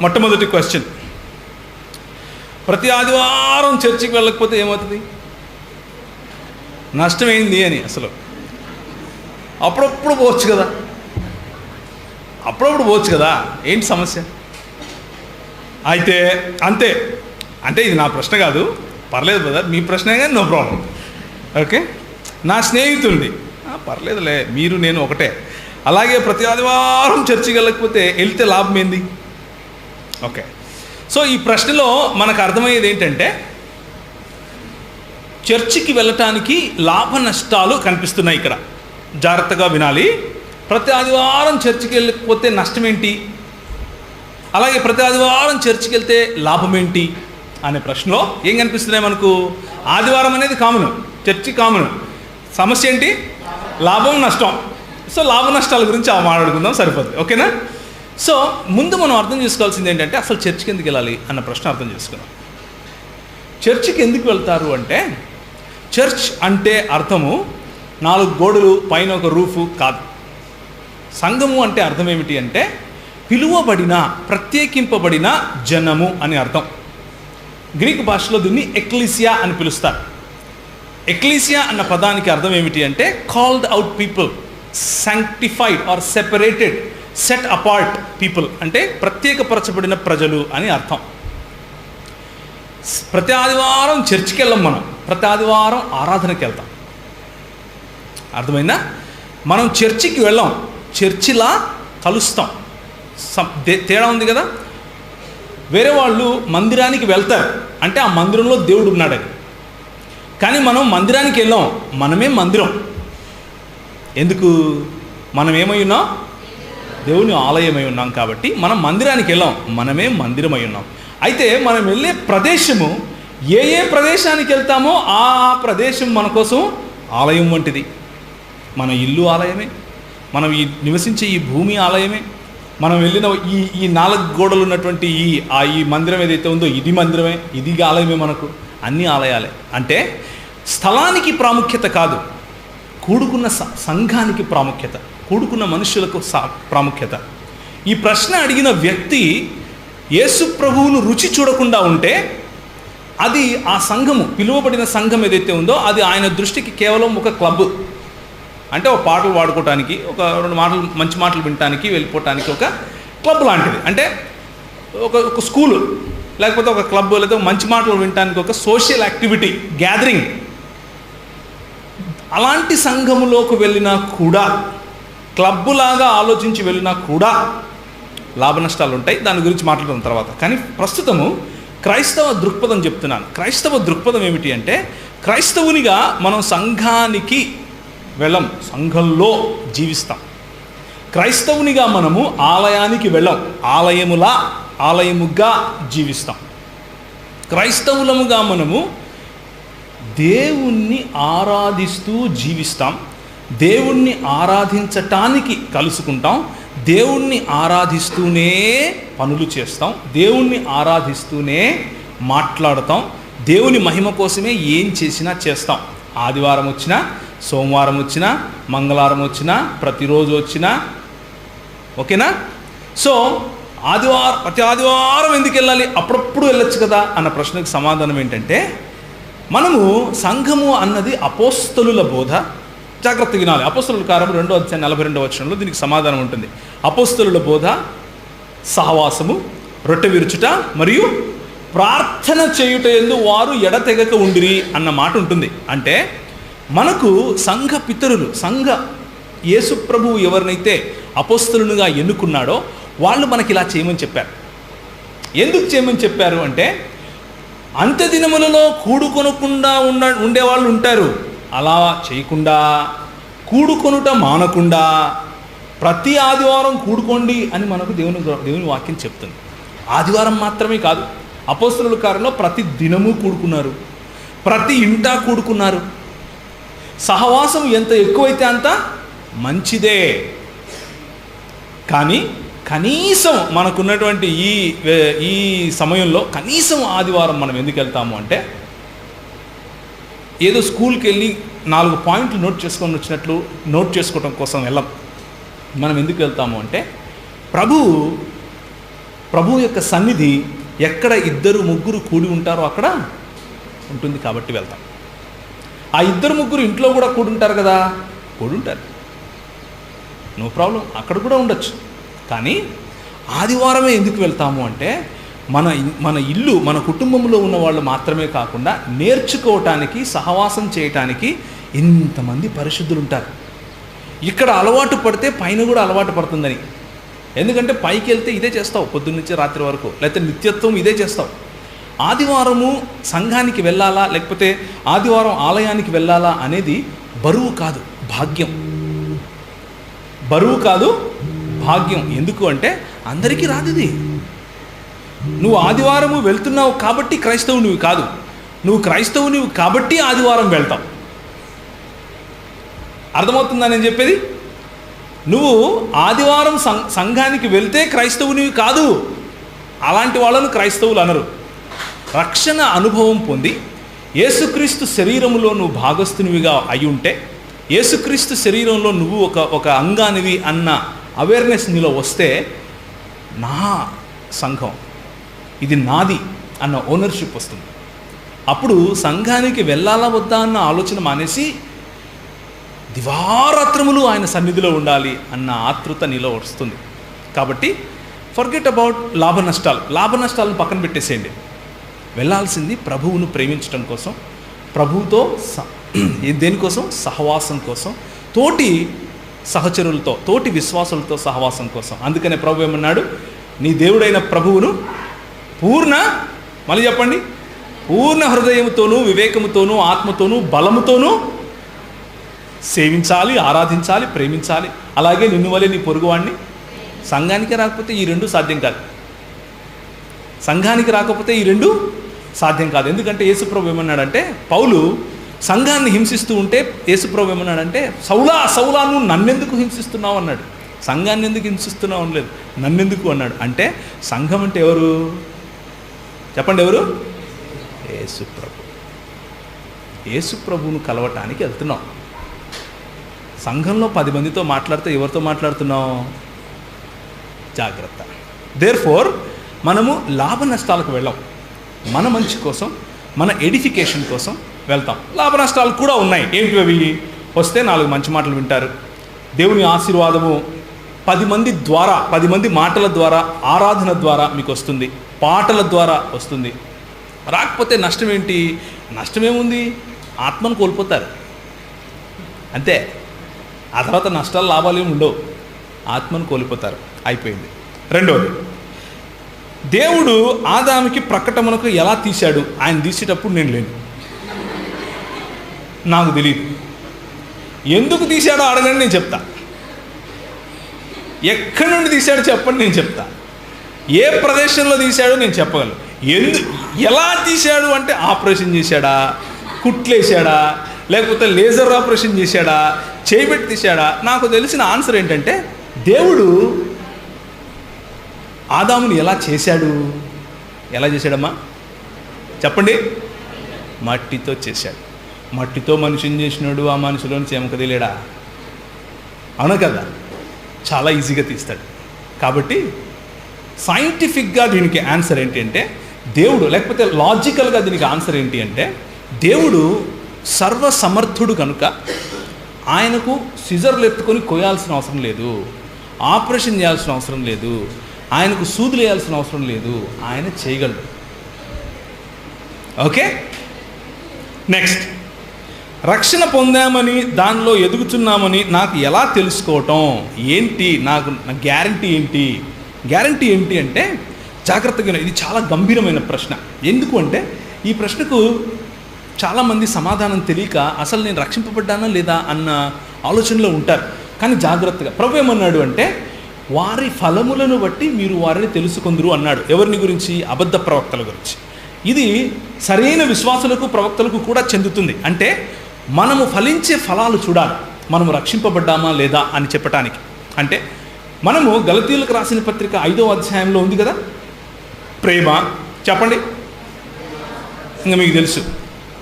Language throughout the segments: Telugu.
మొట్టమొదటి క్వశ్చన్, ప్రతి ఆదివారం చర్చికి వెళ్ళకపోతే ఏమవుతుంది? నష్టమైంది అని. అసలు అప్పుడప్పుడు పోవచ్చు కదా, ఏంటి సమస్య? అయితే అంతే, అంటే ఇది నా ప్రశ్న కాదు, పర్లేదు బ్రదర్, మీ ప్రశ్నే కానీ నో ప్రాబ్లం. ఓకే, నా స్నేహితుడిది, పర్లేదులే, మీరు నేను ఒకటే. అలాగే ప్రతి ఆదివారం చర్చికి వెళ్ళకపోతే వెళ్తే లాభం ఏంది? ఓకే, సో ఈ ప్రశ్నలో మనకు అర్థమయ్యేది ఏంటంటే, చర్చికి వెళ్ళటానికి లాభ నష్టాలు కనిపిస్తున్నాయి ఇక్కడ. జాగ్రత్తగా వినాలి. ప్రతి ఆదివారం చర్చికి వెళ్ళకపోతే నష్టం ఏంటి, అలాగే ప్రతి ఆదివారం చర్చికి వెళ్తే లాభం ఏంటి అనే ప్రశ్నలో ఏం కనిపిస్తున్నాయి మనకు? ఆదివారం అనేది కామన్, చర్చి కామన్. సమస్య ఏంటి? లాభం నష్టం. సో లాభ నష్టాల గురించి మాట్లాడుకుందాం, సరిపోతుంది. ఓకేనా? సో ముందు మనం అర్థం చేసుకోవాల్సింది ఏంటంటే, అసలు చర్చికి ఎందుకు వెళ్ళాలి అన్న ప్రశ్న అర్థం చేసుకున్నాం. చర్చికి ఎందుకు వెళ్తారు అంటే, చర్చ్ అంటే అర్థము 4 గోడలు పైన ఒక రూఫు కాదు. సంఘము అంటే అర్థం ఏమిటి అంటే, పిలువబడిన, ప్రత్యేకింపబడిన జనము అని అర్థం. గ్రీకు భాషలో దీన్ని ఎక్లీసియా అని పిలుస్తారు. ఎక్లీసియా అన్న పదానికి అర్థం ఏమిటి అంటే, called out people, sanctified or separated, set apart people, అంటే ప్రత్యేకపరచబడిన ప్రజలు అని అర్థం. ప్రతి ఆదివారం చర్చికి వెళ్ళాం, మనం ప్రతి ఆదివారం ఆరాధనకి వెళ్తాం. అర్థమైందా? మనం చర్చికి వెళ్ళాం, చర్చిలా కలుస్తాం. తేడా ఉంది కదా. వేరే వాళ్ళు మందిరానికి వెళ్తారు అంటే ఆ మందిరంలో దేవుడు ఉన్నాడని, కానీ మనం మందిరానికి వెళ్ళాం, మనమే మందిరం. ఎందుకు? మనం ఏమై ఉన్నాం? దేవుని ఆలయమై ఉన్నాం. కాబట్టి మనం మందిరానికి వెళ్ళాం, మనమే మందిరమై ఉన్నాం. అయితే మనం వెళ్ళే ప్రదేశము, ఏ ప్రదేశానికి వెళ్తామో ఆ ప్రదేశం మన కోసం ఆలయం వంటిది. మన ఇల్లు ఆలయమే, మనం నివసించే ఈ భూమి ఆలయమే, మనం వెళ్ళిన ఈ 4 గోడలు ఉన్నటువంటి ఈ మందిరం ఏదైతే ఉందో ఇది మందిరమే, ఇది ఆలయమే. మనకు అన్ని ఆలయాలే. అంటే స్థలానికి ప్రాముఖ్యత కాదు, కూడుకున్న సంఘానికి ప్రాముఖ్యత, కూడుకున్న మనుషులకు ప్రాముఖ్యత. ఈ ప్రశ్న అడిగిన వ్యక్తి యేసు ప్రభువును రుచి చూడకుండా ఉంటే, అది ఆ సంఘము, పిలువబడిన సంఘం ఏదైతే ఉందో అది ఆయన దృష్టికి కేవలం ఒక క్లబ్. అంటే ఒక పాటలు పాడుకోవటానికి, ఒక 2 మాటలు మంచి మాటలు వినటానికి వెళ్ళిపోవటానికి ఒక క్లబ్ లాంటిది. అంటే ఒక స్కూలు, లేకపోతే ఒక క్లబ్, లేదా మంచి మాటలు వినటానికి ఒక సోషల్ యాక్టివిటీ, గ్యాదరింగ్. అలాంటి సంఘములోకి వెళ్ళినా కూడా, క్లబ్ లాగా ఆలోచించి వెళ్ళినా కూడా లాభ నష్టాలు ఉంటాయి. దాని గురించి మాట్లాడుతున్న తర్వాత. కానీ ప్రస్తుతము క్రైస్తవ దృక్పథం చెప్తున్నాను. క్రైస్తవ దృక్పథం ఏమిటి అంటే, క్రైస్తవునిగా మనం సంఘానికి వెళ్ళం, సంఘంలో జీవిస్తాం. క్రైస్తవునిగా మనము ఆలయానికి వెళ్ళం, ఆలయముగా జీవిస్తాం. క్రైస్తవులముగా మనము దేవుణ్ణి ఆరాధిస్తూ జీవిస్తాం, దేవుణ్ణి ఆరాధించటానికి కలుసుకుంటాం, దేవుణ్ణి ఆరాధిస్తూనే పనులు చేస్తాం, దేవుణ్ణి ఆరాధిస్తూనే మాట్లాడతాం, దేవుని మహిమ కోసమే ఏం చేసినా చేస్తాం. ఆదివారం వచ్చినా, సోమవారం వచ్చినా, మంగళవారం వచ్చినా, ప్రతిరోజు వచ్చినా. ఓకేనా? సో ప్రతి ఆదివారం ఎందుకు వెళ్ళాలి, అప్పుడప్పుడు వెళ్ళొచ్చు కదా అన్న ప్రశ్నకు సమాధానం ఏంటంటే, మనము సంఘము అన్నది అపోస్తలుల బోధ. జాగ్రత్తగా వినాలి. అపోస్తలుల కార్యము 2:42 దీనికి సమాధానం ఉంటుంది. అపోస్తలుల బోధ, సహవాసము, రొట్టె విరుచుట మరియు ప్రార్థన చేయుట యందు వారు ఎడతెగక ఉండిరి అన్న మాట ఉంటుంది. అంటే మనకు సంఘ పితరులు, యేసు ప్రభువు ఎవరినైతే అపోస్తలునిగా ఎన్నుకున్నాడో వాళ్ళు మనకి ఇలా చేయమని చెప్పారు. ఎందుకు చేయమని చెప్పారు అంటే, అంత్య దినములలో కూడుకొనకుండా ఉండేవాళ్ళు ఉంటారు. అలా చేయకుండా, కూడుకొనుట మానకుండా ప్రతి ఆదివారం కూడుకోండి అని మనకు దేవుని వాక్యం చెప్తుంది. ఆదివారం మాత్రమే కాదు, అపోస్తలుల కార్యంలో ప్రతి దినము కూడుకున్నారు, ప్రతి ఇంటా కూడుకున్నారు. సహవాసం ఎంత ఎక్కువైతే అంత మంచిదే. కానీ కనీసం మనకున్నటువంటి ఈ సమయంలో కనీసం ఆదివారం మనం ఎందుకు వెళ్తాము అంటే, ఏదో స్కూల్కి వెళ్ళి 4 పాయింట్లు నోట్ చేసుకోవటం కోసం వెళ్ళం. మనం ఎందుకు వెళ్తాము అంటే, ప్రభువు ప్రభు యొక్క సన్నిధి ఎక్కడ 2-3 కూడి ఉంటారో అక్కడ ఉంటుంది కాబట్టి వెళ్తాం. ఆ 2-3 ఇంట్లో కూడా కూడి ఉంటారు కదా, కూడి ఉంటారు, నో ప్రాబ్లం, అక్కడ కూడా ఉండొచ్చు. కానీ ఆదివారమే ఎందుకు వెళ్తాము అంటే మన ఇల్లు, మన కుటుంబంలో ఉన్న వాళ్ళు మాత్రమే కాకుండా నేర్చుకోవటానికి, సహవాసం చేయటానికి ఇంతమంది పరిశుద్ధులు ఉంటారు. ఇక్కడ అలవాటు పడితే పైన కూడా అలవాటు పడుతుందని. ఎందుకంటే పైకి వెళ్తే ఇదే చేస్తావు పొద్దున్నుంచి రాత్రి వరకు, లేకపోతే నిత్యత్వం ఇదే చేస్తావు. ఆదివారము సంఘానికి వెళ్ళాలా, లేకపోతే ఆదివారం ఆలయానికి వెళ్ళాలా అనేది బరువు కాదు, భాగ్యం. బరువు కాదు, భాగ్యం. ఎందుకు అంటే అందరికీ రాదు ఇది. నువ్వు ఆదివారము వెళ్తున్నావు కాబట్టి క్రైస్తవునివి కాదు, నువ్వు క్రైస్తవునివి కాబట్టి ఆదివారం వెళ్తావు. అర్థమవుతుందా నేను చెప్పేది? నువ్వు ఆదివారం సంఘానికి వెళ్తే క్రైస్తవునివి కాదు. అలాంటి వాళ్ళను క్రైస్తవులు అనరు. రక్షణ అనుభవం పొంది యేసుక్రీస్తు శరీరంలో నువ్వు భాగస్థునివిగా అయి ఉంటే, యేసుక్రీస్తు శరీరంలో నువ్వు ఒక అంగానివి అన్న అవేర్నెస్ నీలో వస్తే, నా సంఘం ఇది నాది అన్న ఓనర్షిప్ వస్తుంది. అప్పుడు సంఘానికి వెళ్ళాలా వద్దా అన్న ఆలోచన మానేసి దివారాత్రములు ఆయన సన్నిధిలో ఉండాలి అన్న ఆతృత నీలో వస్తుంది. కాబట్టి ఫర్గెట్ అబౌట్ లాభ నష్టాలను పక్కన పెట్టేసేయండి. వెళ్ళాల్సింది ప్రభువును ప్రేమించడం కోసం, ప్రభువుతో దేనికోసం? సహవాసం కోసం, తోటి సహచరులతో, తోటి విశ్వాసులతో సహవాసం కోసం. అందుకనే ప్రభు ఏమన్నాడు? నీ దేవుడైన ప్రభువును మళ్ళీ చెప్పండి, పూర్ణ హృదయముతోనూ, వివేకముతోనూ, ఆత్మతోనూ, బలముతోనూ సేవించాలి, ఆరాధించాలి, ప్రేమించాలి. అలాగే నిన్ను వలె నీ పొరుగువాడిని. సంఘానికి రాకపోతే ఈ 2 సాధ్యం కాదు. సంఘానికి రాకపోతే ఈ 2 సాధ్యం కాదు. ఎందుకంటే యేసుప్రభు ఏమన్నాడంటే, పౌలు సంఘాన్ని హింసిస్తూ ఉంటే యేసుప్రభు ఏమన్నాడంటే, సౌలా నువ్వు నన్నెందుకు హింసిస్తున్నావు అన్నాడు. సంఘాన్ని ఎందుకు హింసిస్తున్నావు అనలేదు, నన్నెందుకు అన్నాడు. అంటే సంఘం అంటే ఎవరు చెప్పండి? ఎవరు? యేసుప్రభు. యేసుప్రభువును కలవటానికి వెళ్తున్నావు. సంఘంలో 10 మందితో మాట్లాడితే ఎవరితో మాట్లాడుతున్నావు? జాగ్రత్త. దేర్ఫోర్ మనము లాభ నష్టాలకు వెళ్ళాం. మన మంచి కోసం, మన ఎడిఫికేషన్ కోసం వెళ్తాం. లాభ నష్టాలు కూడా ఉన్నాయి. ఏంటి అవి? వస్తే 4 మంచి మాటలు వింటారు, దేవుని ఆశీర్వాదము 10 మంది ద్వారా, 10 మంది మాటల ద్వారా, ఆరాధన ద్వారా మీకు వస్తుంది, పాటల ద్వారా వస్తుంది. రాకపోతే నష్టం ఏంటి? నష్టమేముంది? ఆత్మను కోల్పోతారు అంతే. ఆ తర్వాత నష్టాలు, లాభాలు ఏమి ఉండవు, ఆత్మను కోల్పోతారు, అయిపోయింది. రెండవది, దేవుడు ఆదాముకి ప్రకటనకు ఎలా తీశాడు? ఆయన తీసేటప్పుడు నేను లేను, నాకు తెలియదు. ఎందుకు తీశాడో అడగండి, నేను చెప్తా. ఎక్కడి నుండి తీశాడో చెప్పండి, నేను చెప్తా. ఏ ప్రదేశంలో తీశాడో నేను చెప్పగలను. ఎలా తీశాడు అంటే, ఆపరేషన్ చేశాడా, కుట్లేశాడా, లేకపోతే లేజర్ ఆపరేషన్ చేశాడా, చేయబెట్టి తీశాడా? నాకు తెలిసిన ఆన్సర్ ఏంటంటే, దేవుడు ఆదాముని ఎలా చేశాడు? ఎలా చేశాడమ్మా చెప్పండి? మట్టితో చేశాడు. మట్టితో మనిషిని చేసినాడు, ఆ మనిషిలోని చెమక తెలియడా? అవును కదా? చాలా ఈజీగా తీస్తాడు. కాబట్టి సైంటిఫిక్గా దీనికి ఆన్సర్ ఏంటి అంటే, దేవుడు, లేకపోతే లాజికల్గా దీనికి ఆన్సర్ ఏంటి అంటే, దేవుడు సర్వసమర్థుడు కనుక ఆయనకు సిజర్లు ఎత్తుకొని కొయ్యాల్సిన అవసరం లేదు, ఆపరేషన్ చేయాల్సిన అవసరం లేదు, ఆయనకు సూదులు వేయాల్సిన అవసరం లేదు, ఆయన చేయగలడు. ఓకే, నెక్స్ట్, రక్షణ పొందామని, దానిలో ఎదుగుతున్నామని నాకు ఎలా తెలుసుకోవటం ఏంటి? నా గ్యారంటీ ఏంటి? గ్యారంటీ ఏంటి అంటే, జాగ్రత్తగా, ఇది చాలా గంభీరమైన ప్రశ్న. ఎందుకు అంటే, ఈ ప్రశ్నకు చాలామంది సమాధానం తెలియక అసలు నేను రక్షింపబడ్డానా లేదా అన్న ఆలోచనలో ఉంటారు. కానీ జాగ్రత్తగా, ప్రభు ఏమన్నాడు అంటే, వారి ఫలములను బట్టి మీరు వారిని తెలుసుకుందరు అన్నాడు. ఎవరిని గురించి? అబద్ధ ప్రవక్తల గురించి. ఇది సరైన విశ్వాసులకు, ప్రవక్తలకు కూడా చెందుతుంది. అంటే మనము ఫలించే ఫలాలు చూడాలి, మనము రక్షింపబడ్డామా లేదా అని చెప్పటానికి. అంటే మనము గలతీయులకు రాసిన పత్రిక 5వ అధ్యాయంలో ఉంది కదా, ప్రేమ, చెప్పండి, ఇంకా మీకు తెలుసు.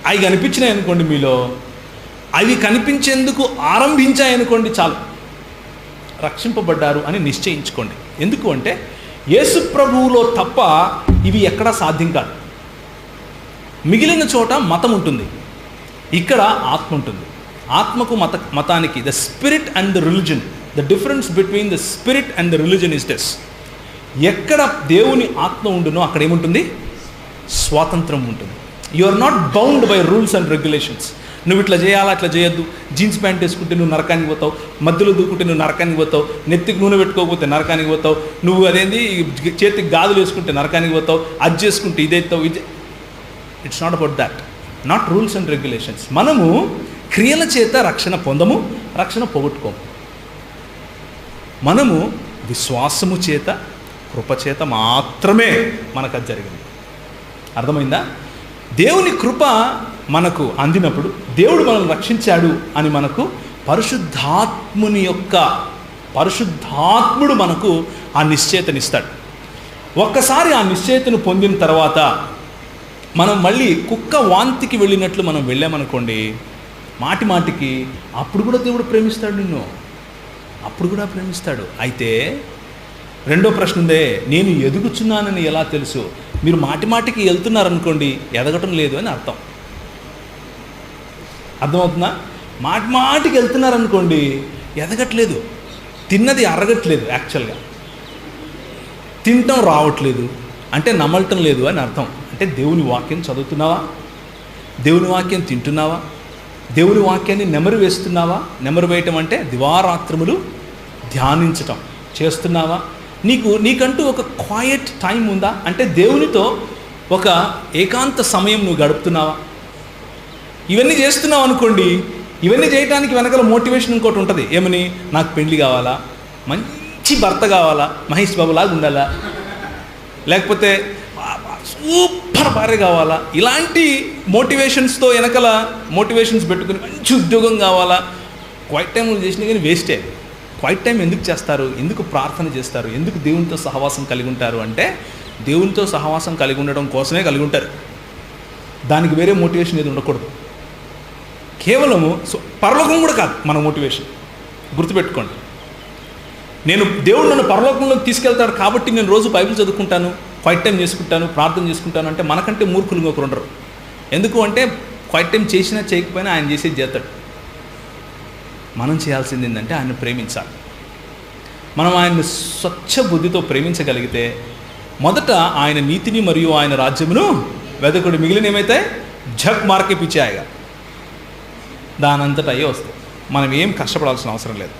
అవి కనిపించినాయి అనుకోండి మీలో, అవి కనిపించేందుకు ఆరంభించాయనుకోండి చాలు, రక్షింపబడ్డారు అని నిశ్చయించుకోండి. ఎందుకు అంటే, యేసు ప్రభువులో తప్ప ఇవి ఎక్కడా సాధ్యం కాదు. మిగిలిన చోట మతం ఉంటుంది, ఇక్కడ ఆత్మ ఉంటుంది. ఆత్మకు మతానికి the spirit and the religion, the difference between the spirit and the religion is this. ఎక్కడ దేవుని ఆత్మ ఉండునో అక్కడ ఏముంటుంది? స్వాతంత్రం ఉంటుంది. You are not bound by rules and regulations. నువ్వు ఇట్లా చేయాలా, ఇట్లా చేయొద్దు, జీన్స్ ప్యాంట్ వేసుకుంటే నువ్వు నరకానికి పోతావు, మధ్యలో దూకుంటే నువ్వు నరకానికి పోతావు, నెత్తికి నూనె పెట్టుకోకపోతే నరకానికి పోతావు, నువ్వు అదేంది చేతికి గాజులు వేసుకుంటే నరకానికి పోతావు, అది చేసుకుంటే ఇదేస్తావు, ఇది. It's not about that, not rules and regulations. మనము క్రియల చేత రక్షణ పొందము, రక్షణ పోగొట్టుకోము. మనము విశ్వాసము చేత, కృపచేత మాత్రమే మనకు అది జరిగింది. అర్థమైందా? దేవుని కృప మనకు అందినప్పుడు, దేవుడు మనల్ని రక్షించాడు అని మనకు పరిశుద్ధాత్ముడు మనకు ఆ నిశ్చయతనిస్తాడు. ఒక్కసారి ఆ నిశ్చయతను పొందిన తర్వాత మనం మళ్ళీ కుక్క వాంతికి వెళ్ళినట్లు మనం వెళ్ళామనుకోండి, మాటికి, అప్పుడు కూడా దేవుడు ప్రేమిస్తాడు నిన్ను, అప్పుడు కూడా ప్రేమిస్తాడు. అయితే రెండో ప్రశ్న ఉందే, నేను ఎదుగుచున్నానని ఎలా తెలుసు? మీరు మాటికి వెళ్తున్నారనుకోండి, ఎదగటం లేదు అని అర్థం. అర్థమవుతుందా? మాటికి వెళ్తున్నారనుకోండి, ఎదగట్లేదు, తిన్నది అరగట్లేదు, యాక్చువల్గా తినటం రావట్లేదు అంటే నమ్మటం లేదు అని అర్థం. అంటే దేవుని వాక్యం చదువుతున్నావా? దేవుని వాక్యం తింటున్నావా? దేవుని వాక్యాన్ని నెమరు వేస్తున్నావా? నెమరు వేయటం అంటే దివారాత్రములు ధ్యానించటం చేస్తున్నావా? నీకంటూ ఒక క్వైట్ టైం ఉందా? అంటే దేవునితో ఒక ఏకాంత సమయం నువ్వు గడుపుతున్నావా? ఇవన్నీ చేస్తున్నావు అనుకోండి, ఇవన్నీ చేయడానికి వెనకాల మోటివేషన్ ఇంకోటి ఉంటుంది. ఏమని? నాకు పెళ్లి కావాలా, మంచి భర్త కావాలా, మహేష్ బాబు లాగా ఉండాలా, లేకపోతే సూపర్ భార్య కావాలా, ఇలాంటి మోటివేషన్స్తో వెనకాల మోటివేషన్స్ పెట్టుకుని మంచి ఉద్యోగం కావాలా. క్వైట్ టైంలో చేసినా కానీ వేస్టే. క్వైట్ టైం ఎందుకు చేస్తారు? ఎందుకు ప్రార్థన చేస్తారు? ఎందుకు దేవునితో సహవాసం కలిగి ఉంటారు? అంటే దేవునితో సహవాసం కలిగి ఉండడం కోసమే కలిగి ఉంటారు. దానికి వేరే మోటివేషన్ ఏది ఉండకూడదు. కేవలము పరలోకం కూడా కాదు మన మోటివేషన్. గుర్తుపెట్టుకోండి, దేవుడు నన్ను పరలోకంలోకి తీసుకెళ్తాడు కాబట్టి నేను రోజు బైబిల్ చదువుకుంటాను, క్వైట్ టైం చేసుకుంటాను, ప్రార్థన చేసుకుంటాను అంటే మనకంటే మూర్ఖులు ఇంకొకరు ఉండరు. ఎందుకు అంటే క్వైట్ టైం చేసినా చేయకపోయినా ఆయన చేసేది చేస్తాడు. మనం చేయాల్సింది ఏంటంటే ఆయన ప్రేమించాలి. మనం ఆయన్ని స్వచ్ఛ బుద్ధితో ప్రేమించగలిగితే మొదట ఆయన నీతిని మరియు ఆయన రాజ్యమును వెదకుడు, మిగిలిన ఏమైతే జగ్ మార్కే పిచ్చాయగా దానంతట అయ్యే వస్తాయి. మనం ఏం కష్టపడాల్సిన అవసరం లేదు.